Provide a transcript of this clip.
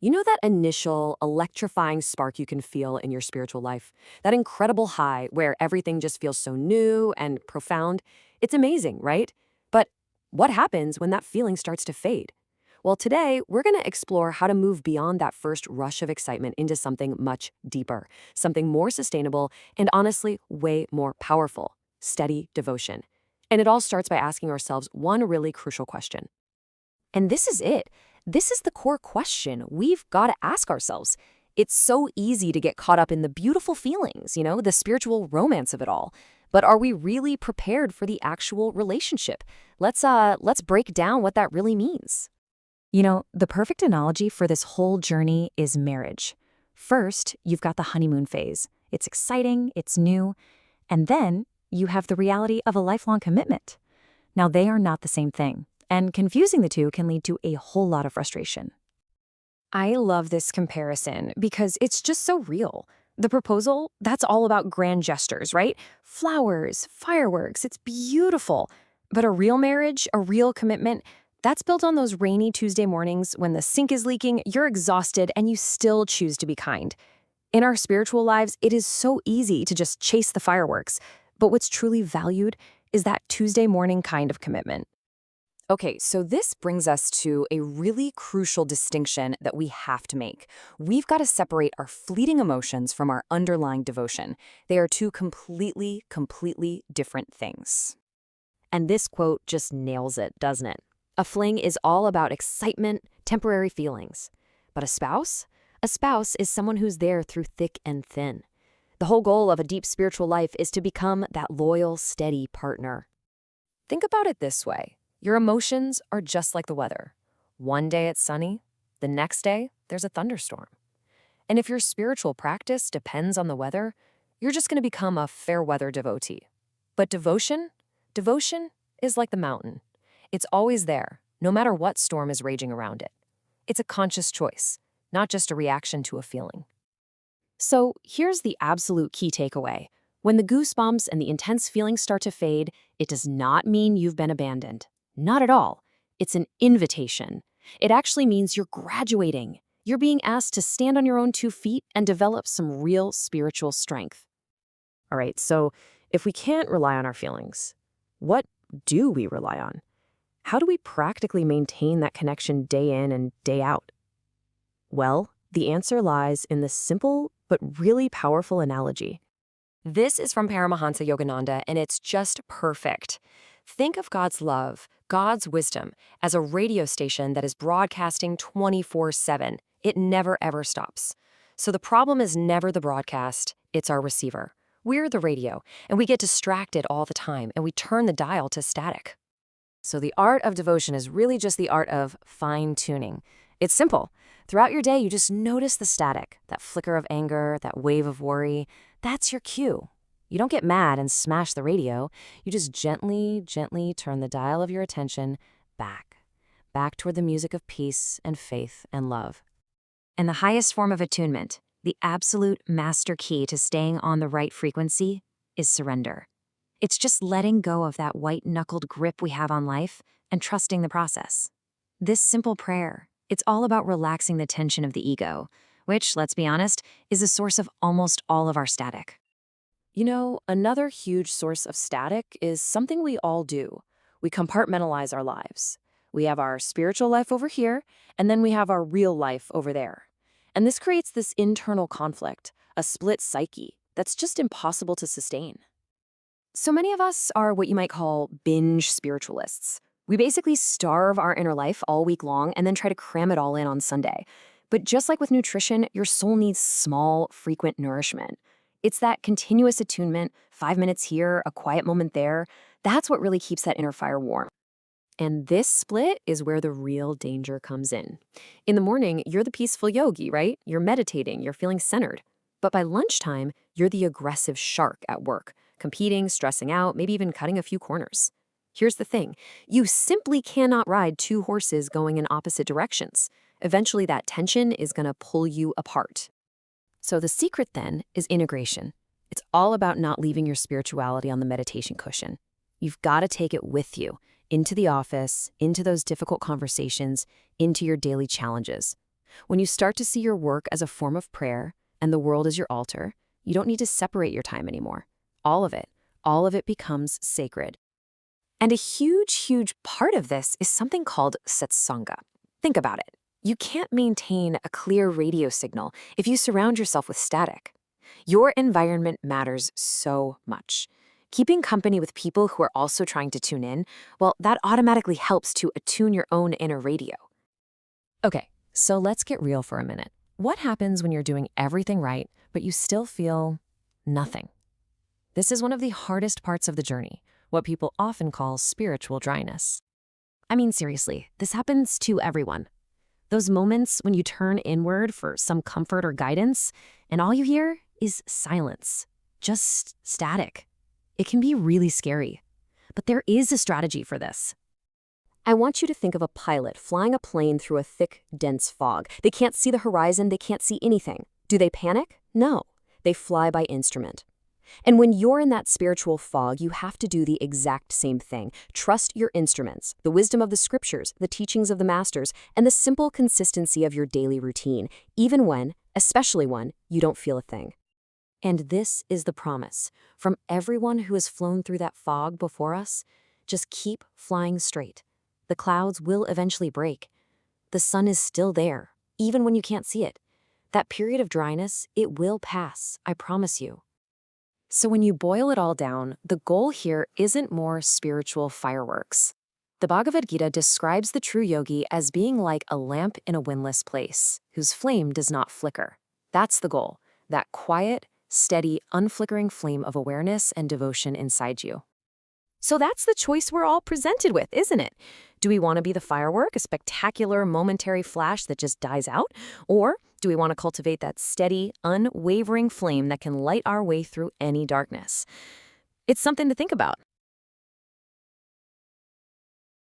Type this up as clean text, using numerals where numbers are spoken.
You know that initial electrifying spark you can feel in your spiritual life? That incredible high where everything just feels so new and profound? It's amazing, right? But what happens when that feeling starts to fade? Well, today we're going to explore how to move beyond that first rush of excitement into something much deeper, something more sustainable, and honestly, way more powerful: steady devotion. And it all starts by asking ourselves one really crucial question. And this is it. This is the core question we've got to ask ourselves. It's so easy to get caught up in the beautiful feelings, the spiritual romance of it all. But are we really prepared for the actual relationship? Let's break down what that really means. The perfect analogy for this whole journey is marriage. First, you've got the honeymoon phase. It's exciting, it's new, and then you have the reality of a lifelong commitment. Now, they are not the same thing, and confusing the two can lead to a whole lot of frustration. I love this comparison because it's just so real. The proposal, that's all about grand gestures, right? Flowers, fireworks, it's beautiful. But a real marriage, a real commitment, that's built on those rainy Tuesday mornings when the sink is leaking, you're exhausted, and you still choose to be kind. In our spiritual lives, it is so easy to just chase the fireworks. But what's truly valued is that Tuesday morning kind of commitment. Okay, so this brings us to a really crucial distinction that we have to make. We've got to separate our fleeting emotions from our underlying devotion. They are two completely different things. And this quote just nails it, doesn't it? A fling is all about excitement, temporary feelings. But a spouse? A spouse is someone who's there through thick and thin. The whole goal of a deep spiritual life is to become that loyal, steady partner. Think about it this way. Your emotions are just like the weather. One day it's sunny, the next day there's a thunderstorm. And if your spiritual practice depends on the weather, you're just going to become a fair weather devotee. But devotion is like the mountain. It's always there, no matter what storm is raging around it. It's a conscious choice, not just a reaction to a feeling. So here's the absolute key takeaway. When the goosebumps and the intense feelings start to fade, it does not mean you've been abandoned. Not at all. It's an invitation. It actually means you're graduating. You're being asked to stand on your own 2 feet and develop some real spiritual strength. All right, so if we can't rely on our feelings, what do we rely on? How do we practically maintain that connection day in and day out? Well, the answer lies in the simple but really powerful analogy. This is from Paramahansa Yogananda, and it's just perfect. Think of God's love, God's wisdom, as a radio station that is broadcasting 24/7. It never, ever stops. So the problem is never the broadcast, it's our receiver. We're the radio, and we get distracted all the time, and we turn the dial to static. So the art of devotion is really just the art of fine-tuning. It's simple. Throughout your day, you just notice the static, that flicker of anger, that wave of worry. That's your cue. You don't get mad and smash the radio. You just gently turn the dial of your attention back toward the music of peace and faith and love. And the highest form of attunement, the absolute master key to staying on the right frequency, is surrender. It's just letting go of that white-knuckled grip we have on life and trusting the process. This simple prayer, it's all about relaxing the tension of the ego, which, let's be honest, is the source of almost all of our static. Another huge source of static is something we all do. We compartmentalize our lives. We have our spiritual life over here, and then we have our real life over there. And this creates this internal conflict, a split psyche, that's just impossible to sustain. So many of us are what you might call binge spiritualists. We basically starve our inner life all week long and then try to cram it all in on Sunday. But just like with nutrition, your soul needs small, frequent nourishment. It's that continuous attunement, 5 minutes here, a quiet moment there. That's what really keeps that inner fire warm. And this split is where the real danger comes in. In the morning, you're the peaceful yogi, right? You're meditating, you're feeling centered. But by lunchtime, you're the aggressive shark at work, competing, stressing out, maybe even cutting a few corners. Here's the thing. You simply cannot ride 2 horses going in opposite directions. Eventually, that tension is going to pull you apart. So the secret then is integration. It's all about not leaving your spirituality on the meditation cushion. You've got to take it with you, into the office, into those difficult conversations, into your daily challenges. When you start to see your work as a form of prayer and the world as your altar, you don't need to separate your time anymore. All of it becomes sacred. And a huge part of this is something called satsanga. Think about it. You can't maintain a clear radio signal if you surround yourself with static. Your environment matters so much. Keeping company with people who are also trying to tune in, well, that automatically helps to attune your own inner radio. Okay, so let's get real for a minute. What happens when you're doing everything right, but you still feel nothing? This is one of the hardest parts of the journey, what people often call spiritual dryness. I mean, seriously, this happens to everyone. Those moments when you turn inward for some comfort or guidance, and all you hear is silence, just static. It can be really scary, but there is a strategy for this. I want you to think of a pilot flying a plane through a thick, dense fog. They can't see the horizon, they can't see anything. Do they panic? No. They fly by instrument. And when you're in that spiritual fog, you have to do the exact same thing. Trust your instruments, the wisdom of the scriptures, the teachings of the masters, and the simple consistency of your daily routine, even when, especially when, you don't feel a thing. And this is the promise from everyone who has flown through that fog before us. Just keep flying straight. The clouds will eventually break. The sun is still there, even when you can't see it. That period of dryness, it will pass, I promise you. So when you boil it all down, the goal here isn't more spiritual fireworks. The Bhagavad Gita describes the true yogi as being like a lamp in a windless place, whose flame does not flicker. That's the goal, that quiet, steady, unflickering flame of awareness and devotion inside you. So that's the choice we're all presented with, isn't it? Do we want to be the firework, a spectacular momentary flash that just dies out? Or do we want to cultivate that steady, unwavering flame that can light our way through any darkness? It's something to think about.